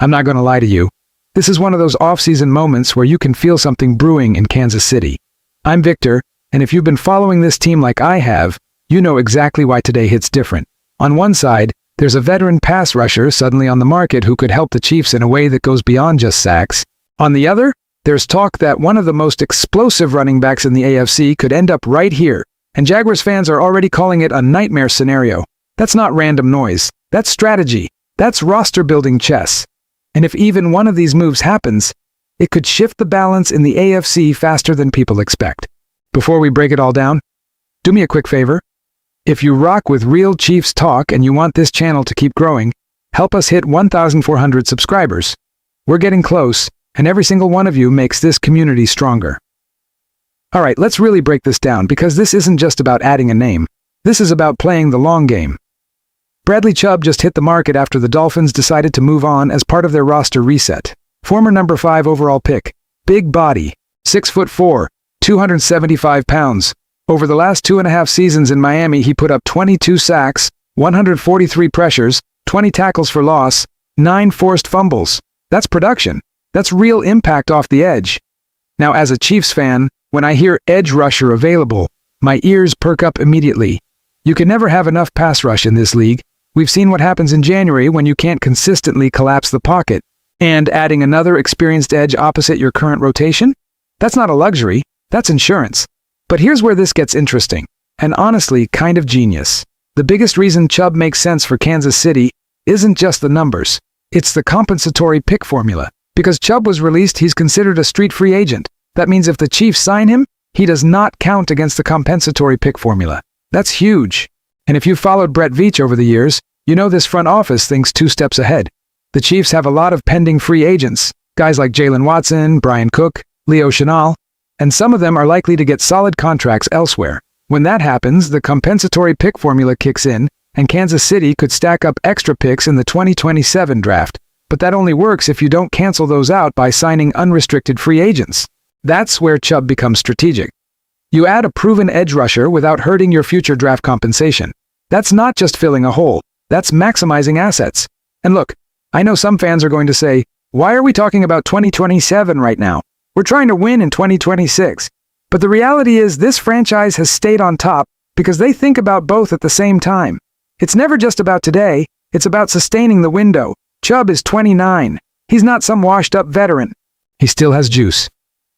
I'm not going to lie to you. This is one of those off-season moments where you can feel something brewing in Kansas City. I'm Victor, and if you've been following this team like I have, you know exactly why today hits different. On one side, there's a veteran pass rusher suddenly on the market who could help the Chiefs in a way that goes beyond just sacks. On the other, there's talk that one of the most explosive running backs in the AFC could end up right here, and Jaguars fans are already calling it a nightmare scenario. That's not random noise. That's strategy. That's roster-building chess. And if even one of these moves happens, it could shift the balance in the AFC faster than people expect. Before we break it all down, do me a quick favor. If you rock with real Chiefs talk and you want this channel to keep growing, help us hit 1,400 subscribers. We're getting close, and every single one of you makes this community stronger. Alright, let's really break this down, because this isn't just about adding a name. This is about playing the long game. Bradley Chubb just hit the market after the Dolphins decided to move on as part of their roster reset. Former number 5 overall pick. Big body. 6'4", 275 pounds. Over the last 2.5 seasons in Miami, he put up 22 sacks, 143 pressures, 20 tackles for loss, 9 forced fumbles. That's production. That's real impact off the edge. Now, as a Chiefs fan, when I hear edge rusher available, my ears perk up immediately. You can never have enough pass rush in this league. We've seen what happens in January when you can't consistently collapse the pocket. And adding another experienced edge opposite your current rotation? That's not a luxury, that's insurance. But here's where this gets interesting, and honestly kind of genius. The biggest reason Chubb makes sense for Kansas City isn't just the numbers, it's the compensatory pick formula. Because Chubb was released, he's considered a street free agent. That means if the Chiefs sign him, he does not count against the compensatory pick formula. That's huge. And if you've followed Brett Veach over the years, you know this front office thinks 2 steps ahead. The Chiefs have a lot of pending free agents, guys like Jalen Watson, Brian Cook, Leo Chenal, and some of them are likely to get solid contracts elsewhere. When that happens, the compensatory pick formula kicks in, and Kansas City could stack up extra picks in the 2027 draft. But that only works if you don't cancel those out by signing unrestricted free agents. That's where Chubb becomes strategic. You add a proven edge rusher without hurting your future draft compensation. That's not just filling a hole, that's maximizing assets. And look, I know some fans are going to say, why are we talking about 2027 right now? We're trying to win in 2026. But the reality is this franchise has stayed on top because they think about both at the same time. It's never just about today, it's about sustaining the window. Chubb is 29. He's not some washed-up veteran. He still has juice.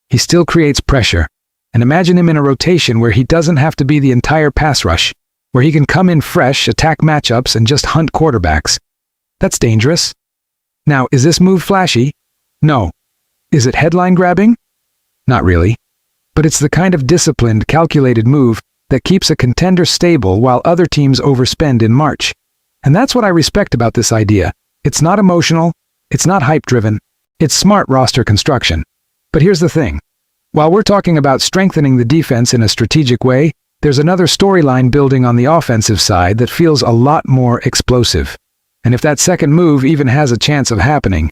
He still creates pressure. And imagine him in a rotation where he doesn't have to be the entire pass rush, where he can come in fresh, attack matchups, and just hunt quarterbacks. That's dangerous. Now, is this move flashy? No. Is it headline-grabbing? Not really. But it's the kind of disciplined, calculated move that keeps a contender stable while other teams overspend in March. And that's what I respect about this idea. It's not emotional, it's not hype-driven, it's smart roster construction. But here's the thing. While we're talking about strengthening the defense in a strategic way, there's another storyline building on the offensive side that feels a lot more explosive. And if that second move even has a chance of happening,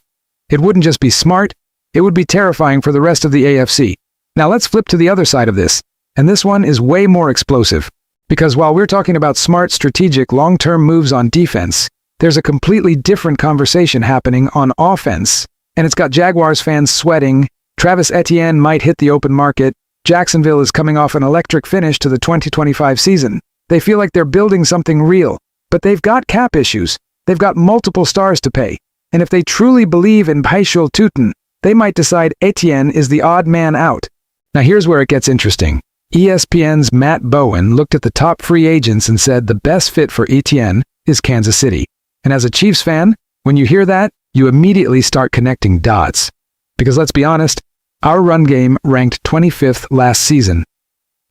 it wouldn't just be smart, it would be terrifying for the rest of the AFC. Now let's flip to the other side of this, and this one is way more explosive. Because while we're talking about smart, strategic, long-term moves on defense, there's a completely different conversation happening on offense, and it's got Jaguars fans sweating. Travis Etienne might hit the open market. Jacksonville is coming off an electric finish to the 2025 season. They feel like they're building something real, but they've got cap issues. They've got multiple stars to pay. And if they truly believe in Paishul Tutin, they might decide Etienne is the odd man out. Now here's where it gets interesting. ESPN's Matt Bowen looked at the top free agents and said the best fit for Etienne is Kansas City. And as a Chiefs fan, when you hear that, you immediately start connecting dots. Because let's be honest, our run game ranked 25th last season.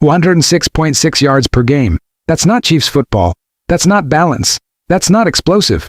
106.6 yards per game. That's not Chiefs football. That's not balance. That's not explosive.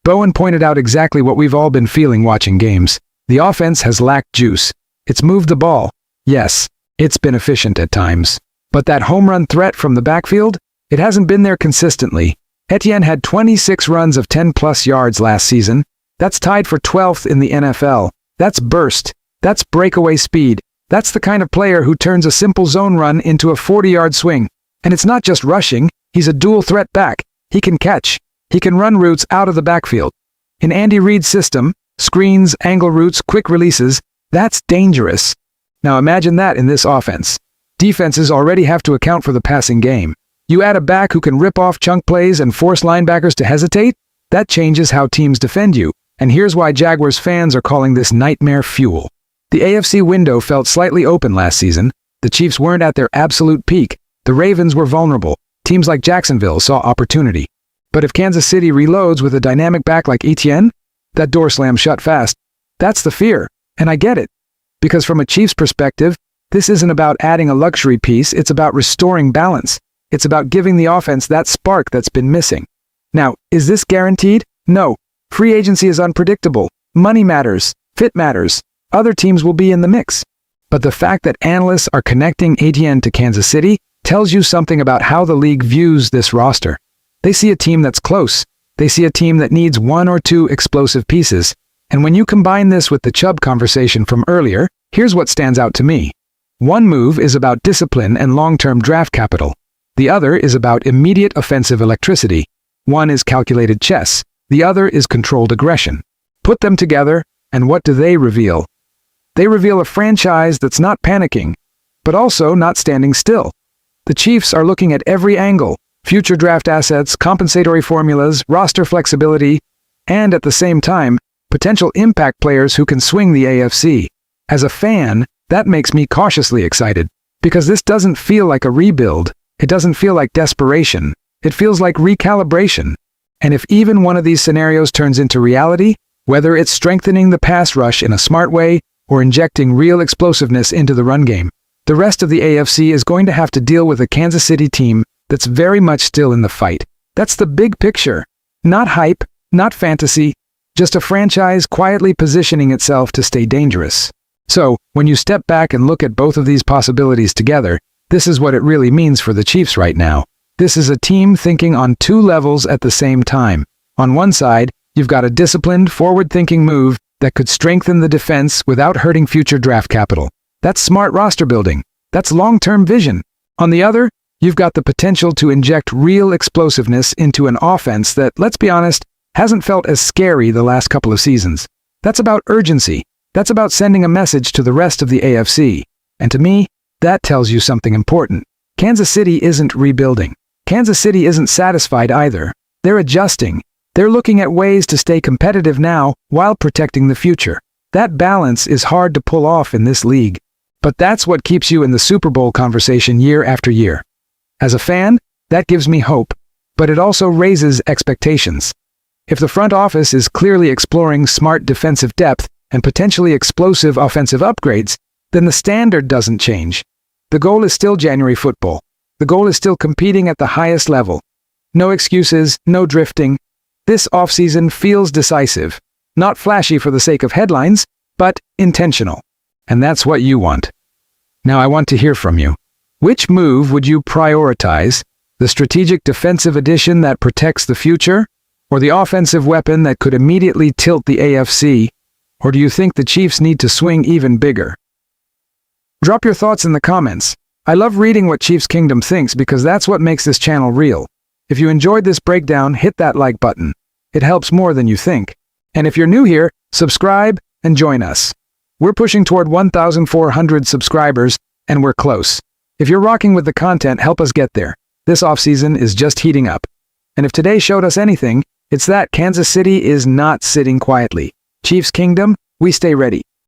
Bowen pointed out exactly what we've all been feeling watching games. The offense has lacked juice. It's moved the ball. Yes, it's been efficient at times. But that home run threat from the backfield, it hasn't been there consistently. Etienne had 26 runs of 10-plus yards last season. That's tied for 12th in the NFL. That's burst. That's breakaway speed. That's the kind of player who turns a simple zone run into a 40-yard swing. And it's not just rushing, he's a dual-threat back. He can catch. He can run routes out of the backfield. In Andy Reid's system, Screens, angle routes, quick releases. That's dangerous. Now imagine that in this offense. Defenses already have to account for the passing game. You add a back who can rip off chunk plays and force linebackers to hesitate? That changes how teams defend you. And here's why Jaguars fans are calling this nightmare fuel. The AFC window felt slightly open last season. The Chiefs weren't at their absolute peak. The Ravens were vulnerable. Teams like Jacksonville saw opportunity. But if Kansas City reloads with a dynamic back like Etienne, that door slams shut fast. That's the fear, and I get it. Because from a Chiefs perspective, this isn't about adding a luxury piece, it's about restoring balance. It's about giving the offense that spark that's been missing. Now, is this guaranteed? No. Free agency is unpredictable. Money matters. Fit matters. Other teams will be in the mix. But the fact that analysts are connecting Etienne to Kansas City tells you something about how the league views this roster. They see a team that's close. They see a team that needs one or two explosive pieces. And when you combine this with the Chubb conversation from earlier, here's what stands out to me. One move is about discipline and long-term draft capital. The other is about immediate offensive electricity. One is calculated chess. The other is controlled aggression. Put them together, and what do they reveal? They reveal a franchise that's not panicking, but also not standing still. The Chiefs are looking at every angle: future draft assets, compensatory formulas, roster flexibility, and at the same time, potential impact players who can swing the AFC. As a fan, that makes me cautiously excited, because this doesn't feel like a rebuild. It doesn't feel like desperation. It feels like recalibration. And if even one of these scenarios turns into reality, whether it's strengthening the pass rush in a smart way or injecting real explosiveness into the run game, the rest of the AFC is going to have to deal with a Kansas City team that's very much still in the fight. That's the big picture. Not hype, not fantasy, just a franchise quietly positioning itself to stay dangerous. So, when you step back and look at both of these possibilities together, this is what it really means for the Chiefs right now. This is a team thinking on two levels at the same time. On one side, you've got a disciplined, forward-thinking move that could strengthen the defense without hurting future draft capital. That's smart roster building. That's long-term vision. On the other, you've got the potential to inject real explosiveness into an offense that, let's be honest, hasn't felt as scary the last couple of seasons. That's about urgency. That's about sending a message to the rest of the AFC. And to me, that tells you something important. Kansas City isn't rebuilding. Kansas City isn't satisfied either. They're adjusting. They're looking at ways to stay competitive now while protecting the future. That balance is hard to pull off in this league. But that's what keeps you in the Super Bowl conversation year after year. As a fan, that gives me hope, but it also raises expectations. If the front office is clearly exploring smart defensive depth and potentially explosive offensive upgrades, then the standard doesn't change. The goal is still January football. The goal is still competing at the highest level. No excuses, no drifting. This offseason feels decisive. Not flashy for the sake of headlines, but intentional. And that's what you want. Now I want to hear from you. Which move would you prioritize? The strategic defensive addition that protects the future? Or the offensive weapon that could immediately tilt the AFC? Or do you think the Chiefs need to swing even bigger? Drop your thoughts in the comments. I love reading what Chiefs Kingdom thinks because that's what makes this channel real. If you enjoyed this breakdown, hit that like button. It helps more than you think. And if you're new here, subscribe and join us. We're pushing toward 1,400 subscribers, and we're close. If you're rocking with the content, help us get there. This offseason is just heating up. And if today showed us anything, it's that Kansas City is not sitting quietly. Chiefs Kingdom, we stay ready.